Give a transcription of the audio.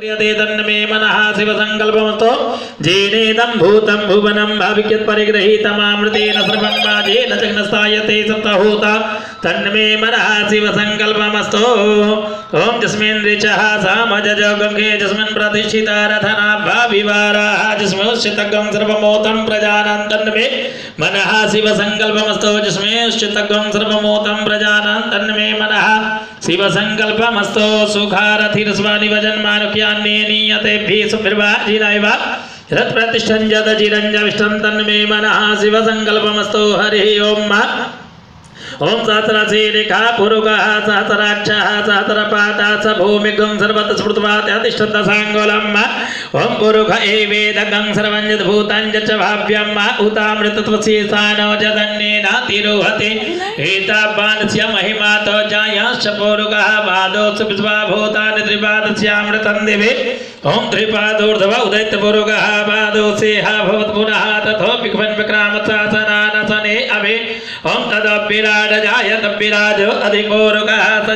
क्रियते तन्मे मनः शिवसङ्कल्पमस्तो जेनेदं भूतं भुवनं भाविक्यत् परिगृहीतमामृतेन सर्वं वाजेन जग्नस्थायते सप्तहोता तन्मे मनः शिवसङ्कल्पमस्तो ॐ जस्मिन् ऋचः सामजज गङ्गे जस्मिन् प्रतिष्ठिता रथनाभा विवाराः जस्मिंश्चित्तगं सर्वमोतं प्रजानां तन्मे मनः शिवसङ्कल्पमस्तो जस्मिंश्चित्तगं सर्वमोतं प्रजानां तन्मे मनः शिवसङ्कल्पमस्तो सुखारथिर्स्वानिवजन्मानुक्यान्नेनीयतेभिः सुभिर्वाजिनैव रत्प्रतिष्ठं जदजिरञ्जविष्टं तन्मे मनः शिवसङ्कल्पमस्तु हरिः ओम् ओम सहस्रशीलिका पुरुगः सहस्राक्षः सहस्रपाता स भूमिगं सर्वतः स्मृत्वात्यातिष्ठत साङ्गोलम् ओम पुरुष एवेदगं सर्वं यद्भूतं च भाव्यं उतामृतत्वशीसानो जदन्नेनातिरोहते एतावानस्य महिमातो जायश्च पुरुगः पादोऽसु विश्वाभूतानि त्रिपादस्यामृतं दिवे ओम त्रिपादोर्ध्व उदैत्यपुरुगः पादोऽसेह भवत्पुनः तथोऽपि विक्रामशासनानसने अभि ओम तदपिराड जायत विराजो अधिकोरुगः